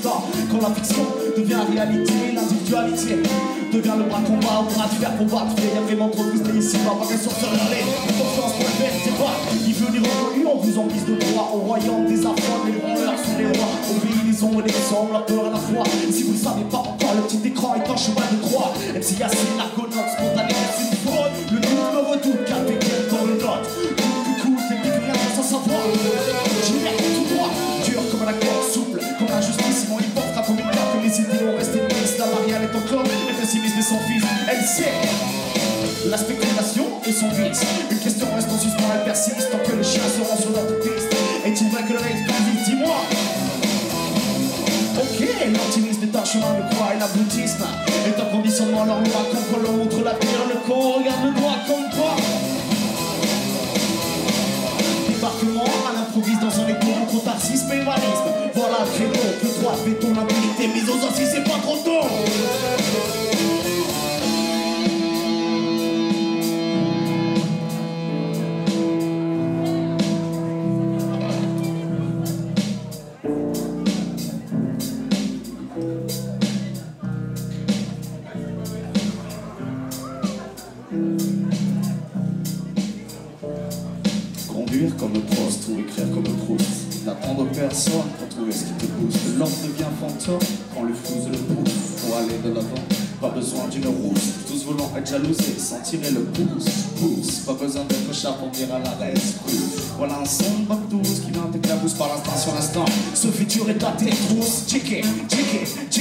temps. Quand la fiction devient réalité, l'individualité devient le bras combat au bras de fer pour battre. Il y a vraiment trop de triste ici, pas pareil sur ce relais. Confiance pour la vérité, pas. Il veut dire reconnu, on vous en guise de droit. Au royaume des affaires, les branleurs sont les rois. Au pays des ombres et des sombres, la peur à la fois. Et si vous ne savez pas encore, le petit écran est un cheval de croix. MC Yassine, l'argonaute, spontané, c'est une fraude. Le doute me redoute, car t'es dans le note. Coucou, t'es plus rien sans savoir. J'y mets tout droit, dur comme un accord, souple comme la justice. Mon hip-hop frappe comme une carte, que les idées ont resté lisses. La mariale est encore, le pessimisme est son fils. Elle sait la spéculation et son vice. Une question reste en suspens, elle persiste. Tant que les chiens seront sur notre piste. Est-il vrai que le reste plus vite, dis-moi. Ok, l'optimisme est un chemin de croix et l'aboutisme est un conditionnement. Leur loi comme l'on montre la pierre, le con regarde le doigt comme toi. Débarquement à l'improvise dans un écho entre autarcisme et humanisme. Voilà le créneau, que droite béton, l'impunité mise aux os si c'est pas trop tôt. Conduire comme Proust ou écrire comme Proust. N'attendre personne pour trouver ce qui te booste. L'homme devient fantôme quand le fuse le pousse. Pour aller de l'avant, pas besoin d'une rousse. Tous voulons être jalousés sans tirer le pouce. Pas besoin d'être chat pour venir à la rescousse. Voilà un son de Bob 12 qui vient t'éclabousse par l'instant sur l'instant. Ce futur est à tes trousses. Check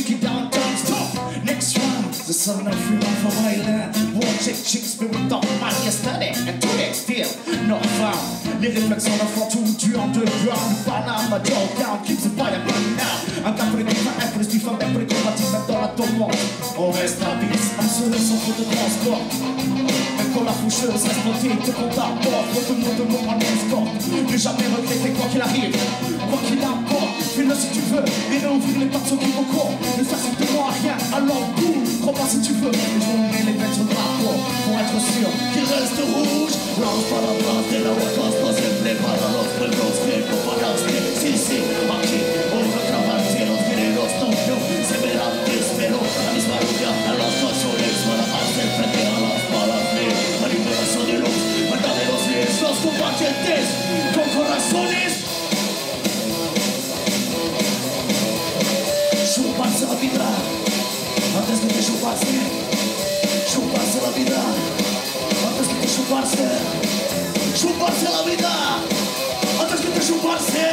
it down, stop. Next one, the son of human from Island. One check, spirit of my yesterday. And today still not found. Les réflexions d'enfants tout du underground. Panama, Downtown, keeps the fire burning now. Un cap pour les défunts, un pour les suivants, un pour les combatifs, même dans la tourmente. On reste à vis, un sourire sans faute de transport. Même quand la foucheuse reste montée, te compte à bord. Faut tout le monde de mort en escorte. Ne jamais regretter quoi qu'il arrive, quoi qu'il importe. Fais-le si tu veux, et réouvrir les portes qui vont court. Ne sert strictement à rien, alors boum, crois pas si tu veux. Et je vous mets les bêtes sur le drapeau, pour être sûr qu'il reste rouge. Lance pas la place, de la vacances, pas sempre para los pueblos que comparaste. Sí, aquí, hoy no trabaste, los guerreros no se verán, te espero. La misma lucha, a los pasones, para hacer frente a las balas de la liberación de los verdaderos líderes. Los combatientes con corazones. Chuparse la vida, antes de chuparse. Chuparse la vida, antes de chuparse. Chuparse la vida, antes de chuparse.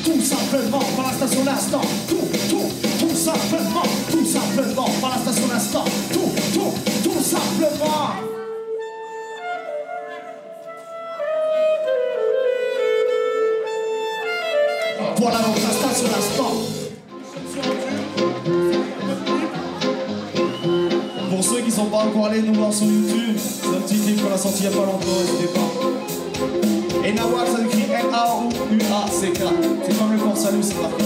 Tout simplement, par la station l'instant. Tout simplement, par la station l'instant. Tout simplement. Voilà notre station l'instant. Pour ceux qui sont pas encore allés nous voir sur YouTube, c'est un petit clip qu'on a sorti il y a pas longtemps, n'hésitez pas. Et Nawak, ça écrit N-A-U-A-C-K. C'est comme le corps salut, c'est parti.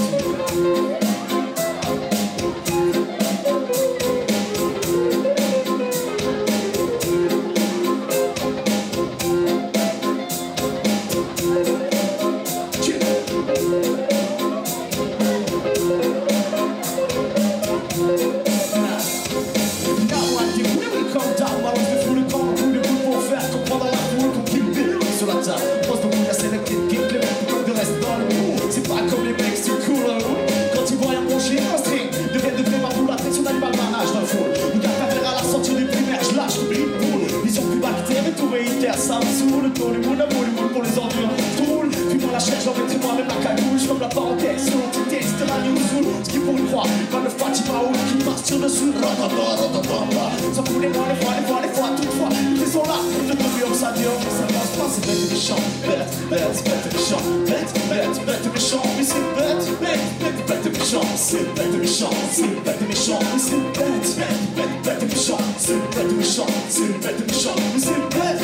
Ça me saoule, tout le monde pour les ordures. Toule, puis dans la chaise, j'en mettrai moi-même la cagoule. Comme la parenthèse, sur l'entité, c'était la news. Ce qu'il faut y croire, quand le Fatima ou qui passe sur dessus. Ça fout les fois, toutefois. Ils sont là, de confiance à Dieu. Ça passe pas, c'est bête et méchant. Bête et méchant. Bête et méchant. Mais c'est bête et méchant. C'est bête et méchant. C'est bête et méchant. Mais c'est bête et méchant. C'est bête et méchant. C'est bête et méchant. Mais c'est bête.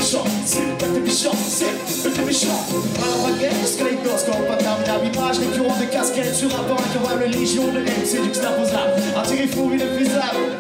méchant, c'est bête et méchant, c'est bête et méchant. Alors ma gueule, jusqu'à l'écosse, quand pas terminable, image récurrente de casquette sur un banc, incroyable légion de haine, c'est juxtaposable, attiré fou, inépuisable.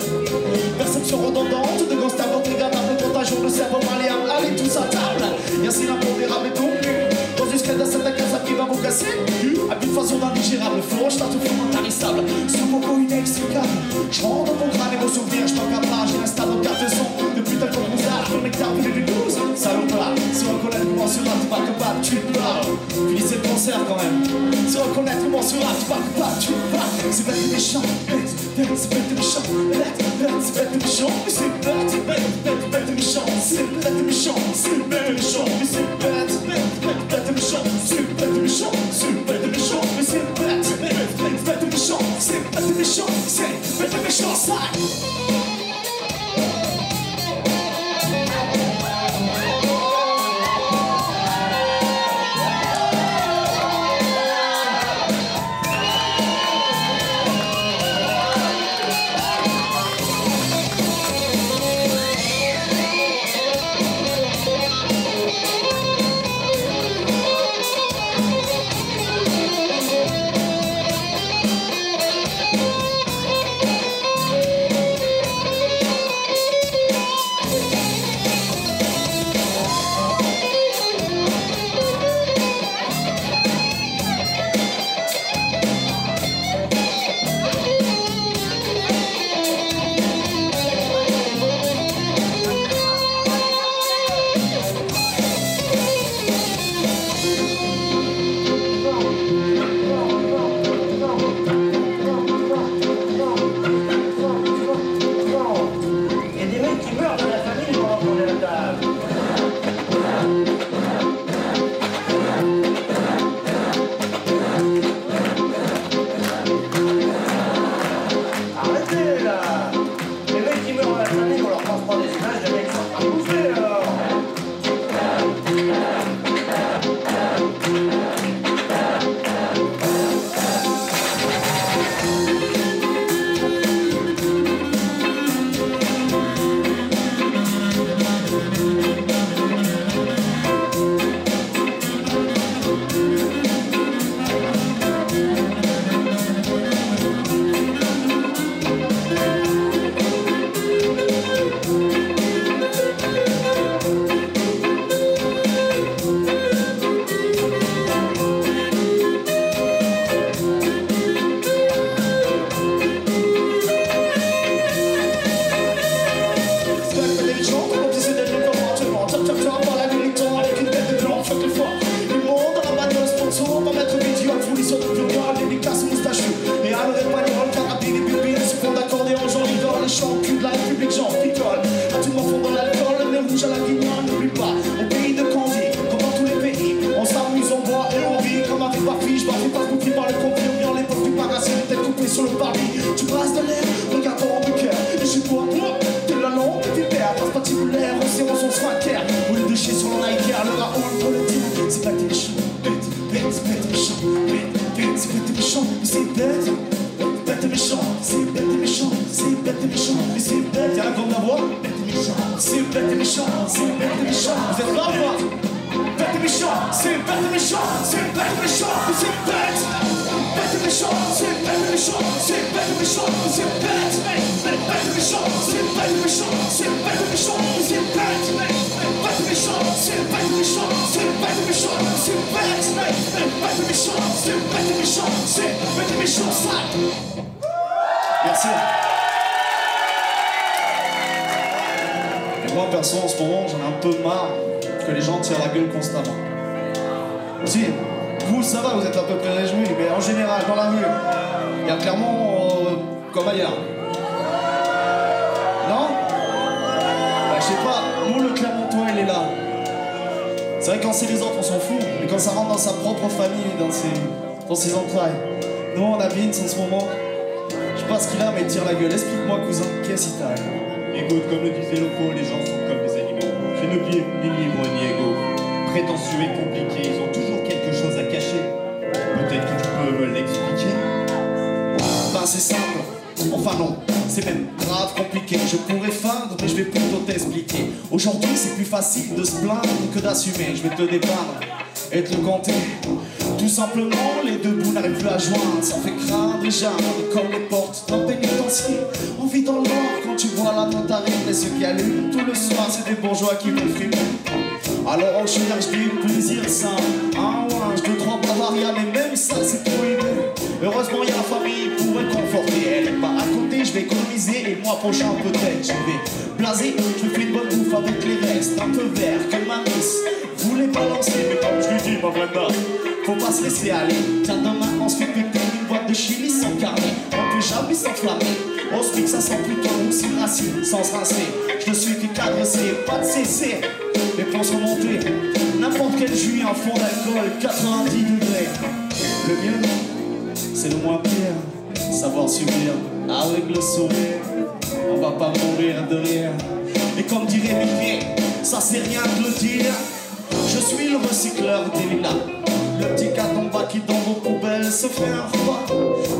Perception redondante, de grosses tables regardable, contagion de cerveau malléable, allez tous à table. Y'a si l'impondérable est donc nu, dans une scène d'assaut à casa qui va vous casser le cul. À une façon d'indigérable, flanche, t'as tout fait intarissable. Sous coco inextricable, je rentre dans mon crâne et vos souvenirs, je t'en capable, j'ai un stade en carte son. Depuis ta composage, ton nectar venu du 12, salopard. Si reconnaître comment sur rap, tu vas que pas, tu parles. Finissez le concert quand même. Si reconnaître comment sur rap, tu vas que pas, tu parles. C'est bête et méchant, bête, bête, c'est bête et méchant, bête, bête, c'est bête et méchant, mais c'est bête, bête, bête, bête et méchant, c'est bête et méchant, c'est bête et méchant, mais c'est bête, bête, bête, bête et méchant, c'est bête et méchant, c'est bête et méchant, mais c'est bête, bête, bête, bête et méchant, c'est bête et méchant, c'est bête et méchant, ça. Sur le parvis, tu brasses de l'air, regardant du cœur. Et chez toi, t'es la langue des pères, passe patibulaire, océan son sphincter. Ou les déchets sur le Nike, le Raoul pour le dire. C'est bête et méchant, bête, bête, bête et méchant, bête, bête, c'est bête et méchant, mais c'est bête, bête et méchant, c'est bête et méchant, c'est bête et méchant, mais c'est bête. Y'a la grande voix, bête et méchant, c'est bête et méchant, c'est bête et méchant. Vous êtes là ou pas? Bête et méchant, c'est bête et méchant, c'est bête et méchant, mais c'est bête. Bête et méchant, c'est bête et méchant, c'est bête et méchant, c'est bête, bête et méchant, c'est bête et méchant, c'est bête et méchant, c'est bête, bête et méchant, c'est bête et méchant, c'est bête et méchant, c'est bête, bête et méchant, c'est bête et méchant, c'est bête et méchant, sale. Merci. Et moi perso en ce moment j'en ai un peu marre que les gens tirent la gueule constamment. Si. Vous, ça va, vous êtes à peu près réjouis, mais en général, dans la rue, il y a clairement comme ailleurs. Non? Bah, je sais pas, nous, le Clermontois, il est là. C'est vrai, quand c'est les autres, on s'en fout, mais quand ça rentre dans sa propre famille, dans ses entrailles. Nous, on a Vince en ce moment. Je sais pas ce qu'il a, mais il tire la gueule. Explique-moi, cousin, qu'est-ce qu'il t'arrive? Écoute, comme le disait Loco, les gens sont comme des animaux. Je ne vis ni libre ni égaux. Prétentieux et compliqués, ils ont toujours quelque chose à cacher. Peut-être que tu peux me l'expliquer? Ben c'est simple, enfin non, c'est même grave compliqué. compliqué. Je pourrais feindre, mais je vais plutôt t'expliquer. Aujourd'hui, c'est plus facile de se plaindre que d'assumer. Je vais te dépeindre et te le compter. Tout simplement, les deux bouts n'arrivent plus à joindre. Ça fait craindre les jardins comme les portes d'un pénitencier. On vit dans le noir quand tu vois la note arrive. Et ceux qui allument tout le soir, c'est des bourgeois qui veulent frimer. Alors on cherche du plaisir simple. Un ouinge, deux, trois bavaria, mais même ça c'est prohibé. Heureusement il y a la famille pour réconforter. Elle est pas à côté, je vais économiser. Et le mois prochain peut-être je vais blaser. Je fais une bonne bouffe avec les restes. Un peu vert comme ma miss voulait balancer, mais comme je lui dis ma Brenda, faut pas se laisser aller. Tiens demain on se fait péter une boîte de chili sans carnet. On peut jamais s'enflammer. On se dit que ça sent plutôt aussi racine sans se rincer. Je ne suis que qu'adressé, pas de cesser. Mais pour se remonter, n'importe quel jus en fond d'alcool, 90 degrés. Le mieux, c'est le moins pire. Savoir subir avec le sourire. On va pas mourir de rire. Et comme dirait Mickey, ça c'est rien de le dire. Je suis le recycleur des lilas. Le petit catomba qui dans vos poubelles se fait un repas.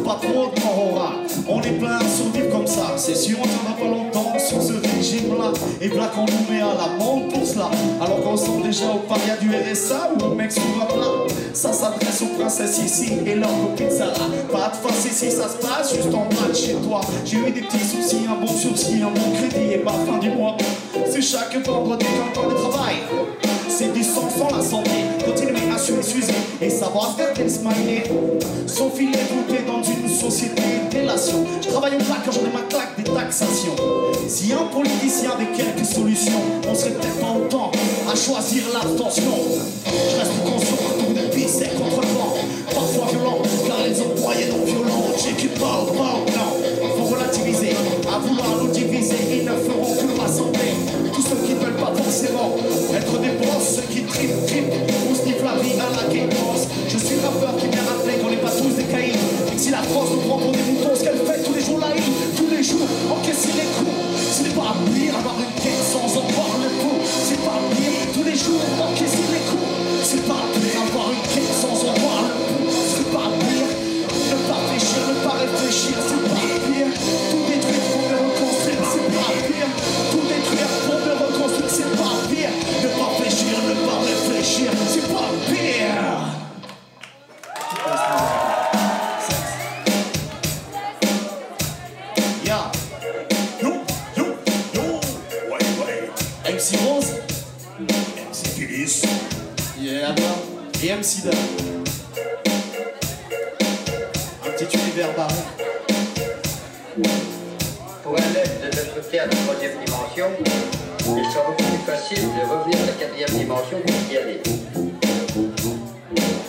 Pas trop de morora. On est plein à survivre comme ça. C'est sûr on tiendra pas longtemps sur ce régime là. Et voilà qu'on nous met à la monde pour cela. Alors qu'on sent déjà au paria du RSA ou au mec sous la plat. Ça s'adresse aux princesses ici et leur copine Sarah. Pas de face ici, ça se passe juste en bas de chez toi. J'ai eu des petits soucis, un bon sursis, un bon crédit et pas fin du mois. C'est chaque vendredi qu'un temps de travail. C'est du sang sans la santé. Continuer à s'user et savoir faire quel smiley. Son filet groupé dans une société de relations. Je travaille au plaque quand j'en ai ma claque des taxations. Si un politicien avait quelques solutions, on serait peut-être pas autant à choisir l'abstention. Je reste conscient autour de vie, c'est contre le vent. Parfois violent, car les autres moyens non violents. J'équipe pas au bord, non. Faut relativiser, à vouloir nous diviser, ils ne feront que rassembler. Tous ceux qui ne veulent pas forcément être des boss, ceux qui tripent, ou sniffent la vie à la K-Boss. Je suis rappeur qui vient rappeler qu'on n'est pas tous des caïds. Et que si la France nous prend pour des moutons, ce qu'elle fait tous les jours là, tous les jours, encaisser les coups. Ce n'est pas pire avoir une quête sans en voir le coup. C'est pas pire tous les jours, encaisser les coups. C'est pas pire avoir une quête sans en voir le coup. C'est pas pire ne pas réfléchir, ne pas réfléchir. C'est pas pire tout détruire pour me reconstruire. C'est pas pire tout détruire pour me reconstruire. C'est pas pire ne pas réfléchir, ne pas réfléchir. C'est pas pire. Yeah. MC Rose, MC Phyllis, yeah, et MC Dub. Un petit univers barré. Pour un élève de notre théâtre de troisième dimension, il sera beaucoup plus facile de revenir à la quatrième dimension pour y aller.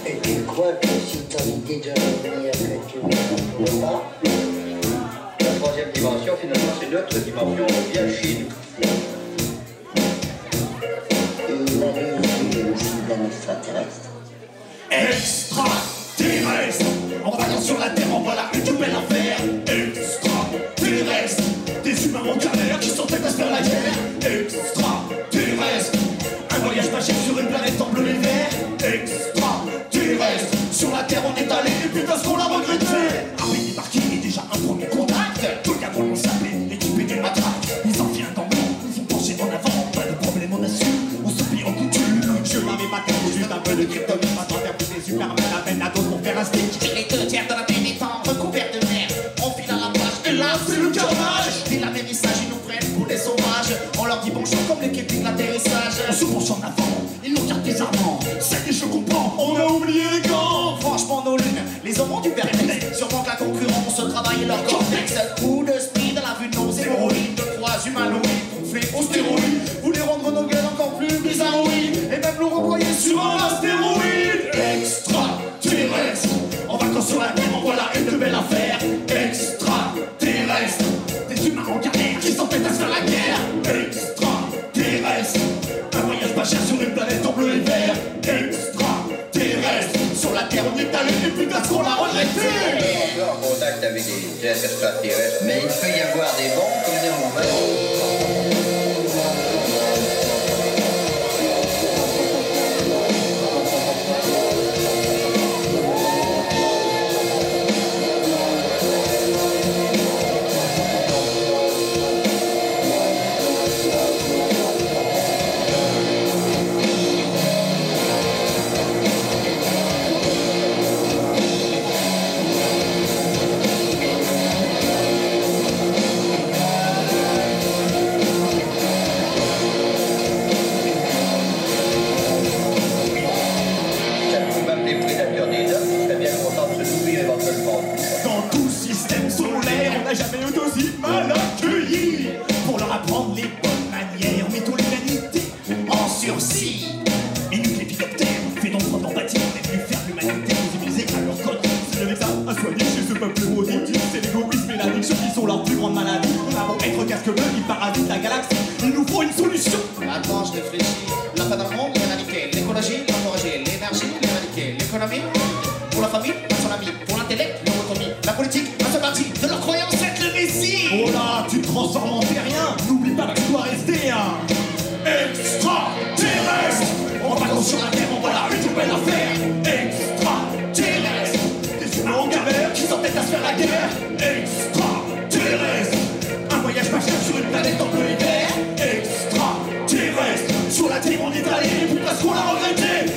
Et tu crois que si t'as l'idée de revenir, que tu ne veux pas? La troisième dimension, finalement, c'est notre dimension, on vient chez nous. La vérité aussi d'un extraterrestre. Extraterrestre, en vaillant sur la terre, en voilà une belle affaire. Extraterrestre, des humains en galère qui sont têtes à se faire la guerre. Extraterrestre, un voyage magique sur une planète en bleu et vert. Extraterrestre, sur la terre on est allé et putain ce qu'on l'a regretté. Armée débarqué est déjà un premier contact. Tout le gars qu'on s'appelait, l'équipe des matraques. Les anciens dans le monde, ils sont penchés en avant. Pas de problème, on assume, on s'oublie en coutume. Je l'avais pas tête, juste un peu de kryptonite. Pas travers plus des Superman, à peine à gauche pour faire un stick. Les deux tiers de la terre étant recouverts de mer. On file à la plage et là c'est le carnage. Et la mérissage, ils nous prennent pour des sauvages. On leur dit bonjour comme l'équipe de l'atterrissage. On se penche en avant, ils nous gardent des amants. C'est que je comprends, on a oublié les gants. Franchement nos lunes, les hommes ont du perplexe. Sûrement que la concurrence travaille leur cortex. Coup de speed à la vue de nos héroïnes. De trois humanoïdes gonflés aux stéroïdes. Voulez rendre nos gueules encore plus bizarroïdes. Et même nous renvoyer sur un astéroïde. Extraterrestre, en vacances sur la terre, en voilà une belle affaire. Extraterrestre, des humains en galère qui s'entêtent à se faire la guerre. Extraterrestre, un voyage pas cher sur une planète en bleu et vert. Extraterrestre, sur la terre on est allé et putain ce qu'on l'a regretté. On est en contact avec des extraterrestres, mais il peut y avoir des bons comme des mauvais. famille, un seul ami. Pour l'intellect, l'autonomie. La politique, un seul parti. De leur croyance, être le messie. Oh là, tu te transformes en terrien. N'oublie pas que tu dois rester un extraterrestre. En vacances sur la terre, on voit là une nouvelle affaire. Extraterrestre. Des humains en galère qui s'entêtent à se faire la guerre. Extraterrestre. Un voyage spatial sur une planète en plein hiver. Extraterrestre. Sur la terre, on est allé pour parce qu'on l'a regretté.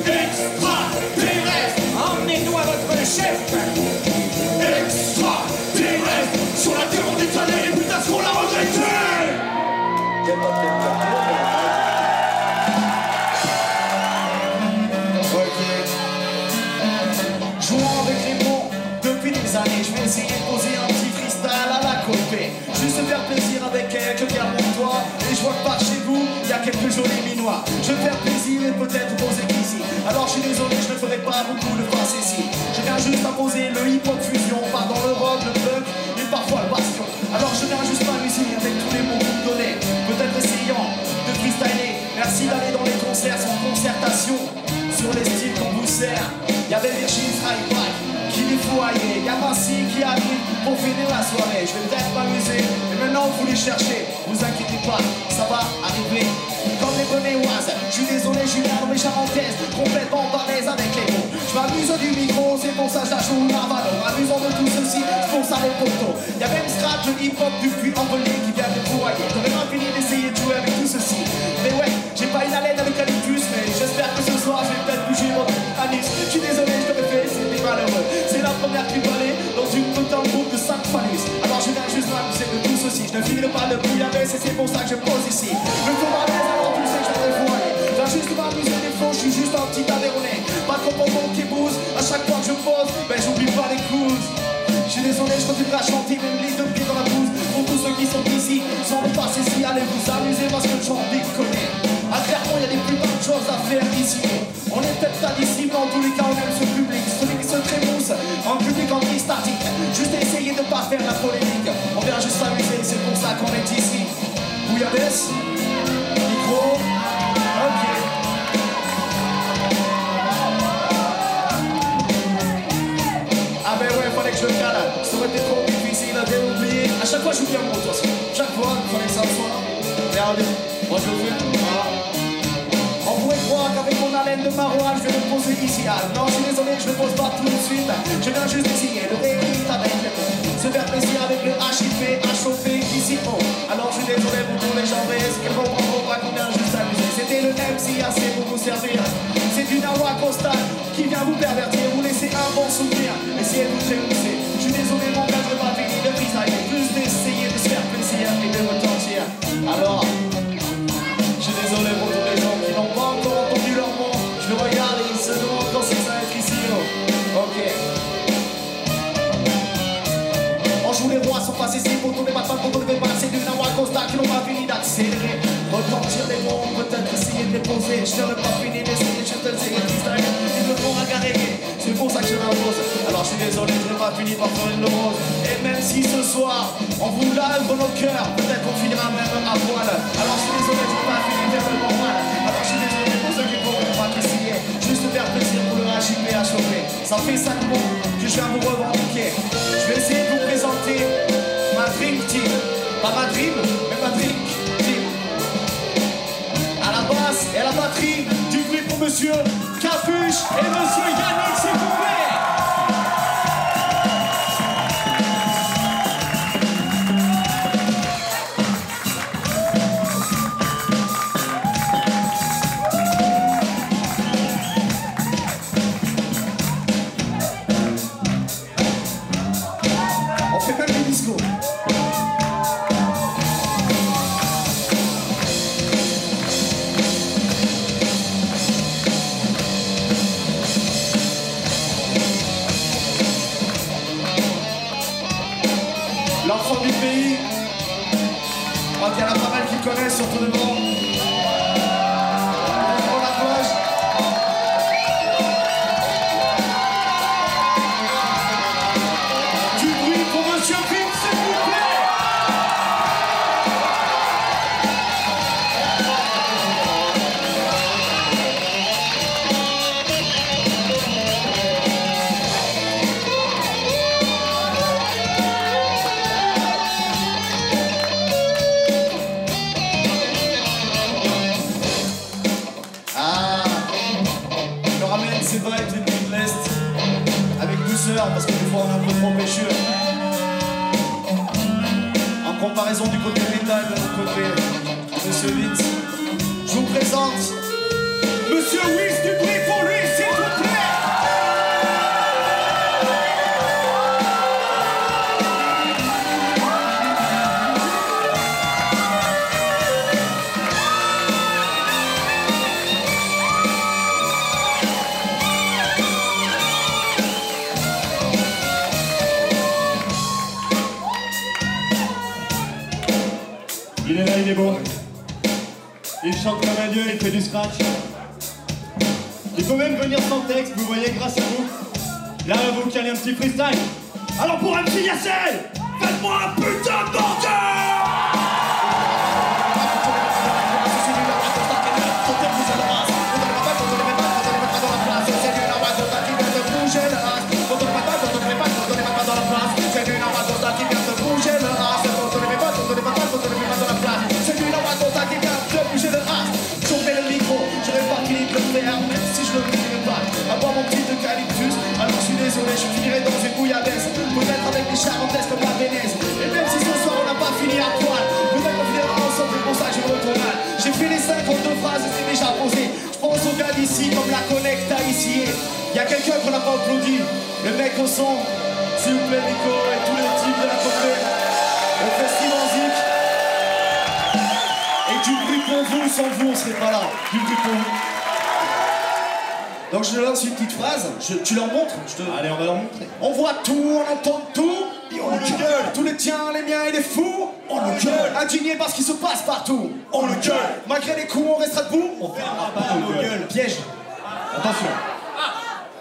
Extraterrestre. Emmenez-nous à votre chef. Extraterrestre. Sur la terre, on est allé pour parce qu'on l'a regretté. Jouant avec les mots depuis des années, je vais essayer de poser un petit freestyle à la copée. Juste faire plaisir avec quelques bières pour toi. Et je vois que par chez vous, il y a quelques jolis minois. Je vais faire plaisir et peut-être poser qu'ici. Alors je suis désolé, je ne ferai pas beaucoup de face ici. Je viens juste à poser le hip-hop fusion, pas dans le rock, le punk et parfois le bastion. Alors je viens juste m'amuser avec tous les mots que vous me donnez. Peut-être essayant de freestyler. Merci d'aller dans les concerts sans concertation. Sur les styles qu'on vous sert. Y'avait Virgin Hi-Fi qui les foyait. Y'a Massy qui arrive pour finir la soirée. Je vais peut-être m'amuser, mais maintenant vous les cherchez. Vous inquiétez pas, ça va arriver. Comme les Benéoises, je suis désolé, je suis là dans mes charentaises, complètement balèze avec les mots. Je m'amuse du micro, c'est pour ça que j'ajoute un ballon. Amusant de tout ceci, c'est pour ça les poteaux. Y'a même Scratch, le hip-hop du puits envolé qui vient de foyer. J'aurais pas fini d'essayer de jouer avec tout ceci. Mais ouais, j'ai pas une haleine avec Calyptus, mais j'espère que ce soir je vais peut-être bouger votre anus. Je suis désolé, je t'aurais fait, c'était malheureux. C'est la première qui balait dans une putain de groupe de 5 phallus. Alors je viens juste m'amuser de tout ceci. Je ne finirai pas de bouillabaisse et c'est pour ça que je pose ici. Je faut malaise alors tu sais que je vais foyer. Je viens juste m'amuser des flots, je suis juste un petit taverné. Pas trop bon qui bouge, à chaque fois que je pose, ben j'oublie pas les cruises. Je suis désolé, je continue à chanter, même les deux pieds dans la bouse. Pour tous ceux qui sont ici, sans le passer ici, allez vous amuser parce que le chant déconne. À Clermont, il y a des plus bonnes choses à faire ici. On est peut-être pas d'ici, mais en tous les cas, on aime ce public. Celui qui se trémousse, un public anti-statique. Juste essayer de pas faire la polémique. On vient juste s'amuser, c'est pour ça qu'on est ici. Bouillabaisse, micro, ok. Ah ben ouais, fallait que je le cale. Ça aurait été trop difficile à oublier. À chaque fois, j'oublie un mot, de toute façon. Chaque fois, il fallait que ça soit. Regardez, moi je le fais. Voilà. On pourrait croire qu'avec mon haleine de maroilles, je vais me poser ici. Ah, non, je suis désolé, je ne pose pas tout de suite. Je viens juste d'essayer de réécrire avec les mots. Se faire plaisir avec le HIP, HOP, ici, oh. Alors je suis désolé pour tous les gens, mais est-ce qu'elles vont prendre pas qu'on vient juste s'amuser. C'était le MCAC pour vous servir. C'est une Awa Costa qui vient vous pervertir, vous laisser un bon souvenir. Essayez de vous trémousser. Je suis désolé, mon gars, je vais pas finir de freestyler. Plus d'essayer de se faire plaisir et de retentir. Alors, je suis désolé pour tous les gens qui n'ont pas encore entendu leur nom. Je le regarde et ils se demandent quand c'est ça être ici. Oh. Ok. On joue les rois, sont passés ici pour tourner ma femme, pour tourner ma c'est du Nawa Costa qui n'ont pas fini d'accélérer. Retentir les mots, peut-être essayer de les poser. Je n'aurais pas fini d'essayer, je te le sais, ils me font agarer. C'est pour ça que je m'impose. Alors je suis désolé, je n'ai pas fini par faire une rose. Et même si ce soir, on vous lave dans nos cœurs, peut-être qu'on finira même à poil. Alors je suis désolé, je n'ai pas fini de faire le normal. Alors je suis désolé pour ceux qui ne pourront pas essayer. Juste faire plaisir pour le HIP à chauffer. Ça fait 5 mots que je viens vous revendiquer. Je vais essayer de vous présenter ma Dream Team. Pas ma Dream, mais ma Dream Team. À la basse et à la batterie, du bruit pour monsieur Capuche et monsieur Yannick, s'il vous plaît. On fait même les discours. L'enfant du pays, quand il y en a pas mal qui connaissent, surtout devant. On approche. Du bruit pour monsieur Pim, s'il vous plaît. raison du côté métal, de l'autre côté, Monsieur Vince. Je vous présente Monsieur Wiss, du bruit pour lui, s'il vous plaît. Il est là, il est beau. Il chante comme un dieu, il fait du scratch. Il peut même venir sans texte, vous voyez, grâce à vous. Là, vous calez un petit freestyle. Alors pour un petit Yassel, faites-moi un putain de bordel! Même si je ne le dirai pas, à boire mon petit eucalyptus. Alors je suis désolé, je finirai dans une bouillabaisse, peut-être avec des charentaises comme la Vénèse. Et même si ce soir on n'a pas fini à poil, peut-être qu'on finira ensemble, et pour ça je me retourne mal. J'ai fait les 52 phrases et c'est déjà posé. Je pense aux gars d'ici comme la collecte à ici. Y'a quelqu'un qu'on n'a pas applaudi, le mec au son, s'il vous plaît Nico et tous les types de la côté, le festival Zik. Et du bruit pour vous, sans vous on serait pas là, du bruit pour vous. Donc je te lance une petite phrase, tu leur montres. Allez, on va leur montrer. On voit tout, on entend tout, et on le gueule. Tous les tiens, les miens et les fous, on le gueule. Indigné parce qu'il se passe partout, on le gueule. Malgré les coups, on restera debout, on fermera pas nos gueules. Piège. Attention.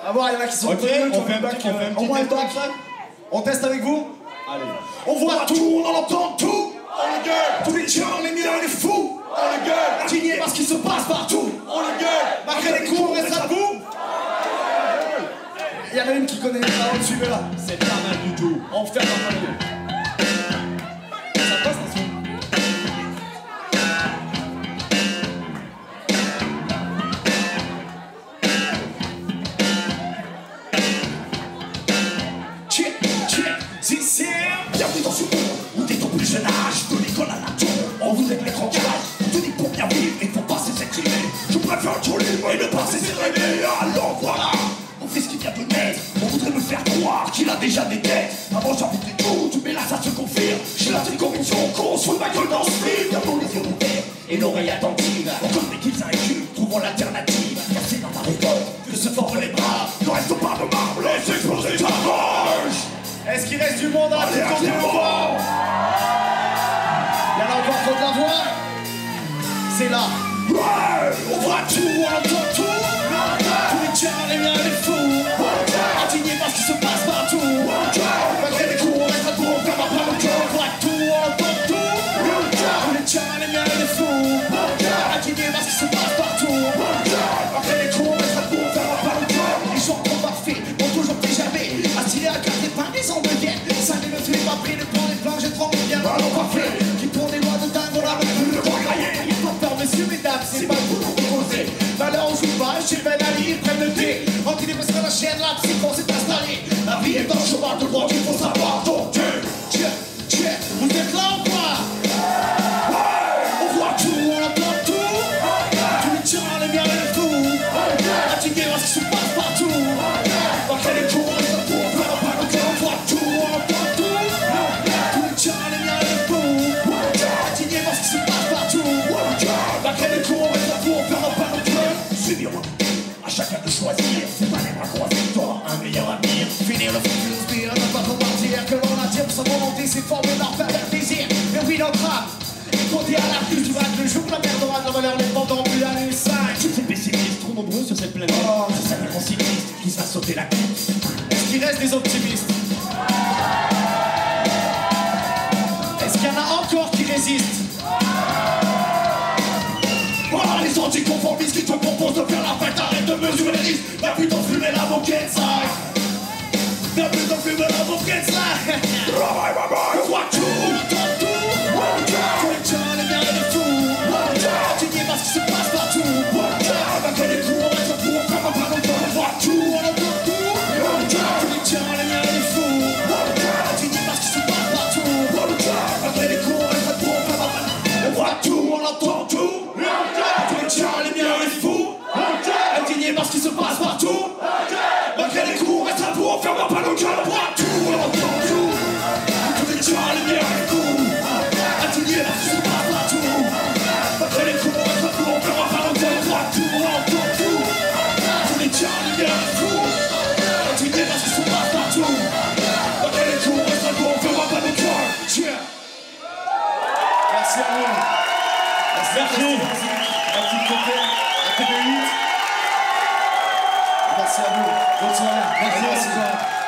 À voir, il y en a qui sont Ok, prévenus, on fait un petit test. On teste avec vous. Allez. On voit tout, on entend tout, on le gueule. Tous les tiens, les miens et les fous, on le gueule. Indigné parce qu'il se passe partout, on le gueule. Malgré les coups, on restera debout. Il y en a une qui connaît les paroles, suivez-la. C'est pas mal du tout. On ferme la gueule. Ça passe, ça. Bienvenue dans ce monde où dès ton plus jeune âge, de l'école à la tour, on vous aide les crancages. On te dit pour bien vivre, il faut pas s'exprimer. Je préfère être libre et ne pas s'exprimer. Alors voilà, mon fils qui vient de naître, on voudrait me faire croire qu'il a déjà des dettes. Avant j'invitais tout, mais là ça se confirme. J'ai la conviction qu'on se fout ma gueule dans ce film. Bientôt les yeux ouverts et l'oreille attentive. On connaît qu'ils inculent, trouvons l'alternative. Car c'est dans ta révolte que se forment les bras. Ne reste pas de marbre, laisse exploser ta rage. Est-ce qu'il reste du monde à la petite côté ou pas? Il y en a encore trop de la voix? C'est là. Ouais, on voit tout, on entend tout. Tous les tiens, les miens, les fous. Indigné parce qu'il se passe partout. Malgré les coups, on reste à tour, on ferme pas le cœur. On voit tout, on entend tout. Tous les tiens, les miens, les fous. Indigné parce qu'il se passe partout. Malgré les coups, on reste à tour, on ferme pas le cœur. Les gens trop parfaits, ont toujours pris jamais. Assis à quatre des pains, des ondes de guerre. Ça ne me fait pas pris, le temps des planches, j'ai trop bien. Ballon parfait, qui tourne des lois de dingue, on a retenu le droit graillé. Pas peur, messieurs, mesdames, c'est pas pour nous proposer. Valeur au chauffage, j'ai belle allée, ils prennent le thé. Enculé parce que la chaîne, la psycho s'est installée. La vie est dans le chemin de droit qu'il faut savoir. Donc, vous êtes là ou quoi? On voit tout, on entend tout. Tous les tiens, les miens et les fous. Indigné parce qu'il se passe partout. Malgré les coups, on reste à tour, on ferme pas le cœur. On voit tout, on entend tout. Tous les tiens, les miens et les fous. Indigné parce qu'il se passe partout. Malgré les coups, on reste à tour, on ferme pas le cœur. C'est bien, à chacun de choisir. C'est pas les bras croisés, t'auras un meilleur avenir. Finir le focus, bien, ne pas repartir. Que l'on attire pour sa volonté, c'est former leur pervers désir. Mais oui, notre âme, il faut dire à la plus du vague. Le jour, la merde aura de la valeur, les pendant plus à l'année 5. Tous ces pessimistes, trop nombreux sur cette planète. C'est ça les cycliste qui se va sauter la tête. Est-ce qu'il reste des optimistes? Est-ce qu'il y en a encore qui résistent? Voilà les anticonformistes qui te proposent de faire la fête. Arrête de mesurer les risques. Y'a plus d'enfumer la moquette, ça. Y'a plus d'enfumer la moquette, ça. On voit tout, on entend tout. Tous les tiens, les miens et les fous. Indigné parce qu'il se passe partout. Malgré les coups, on reste pour, on ferme pas nos cœurs. On voit tout, on entend tout. Tous les tiens, les miens et les fous. Indigné parce qu'il se passe partout. Malgré les coups, on reste Merci. La petite côté, la TV8. Merci à vous. Bonne soirée. Merci. Merci.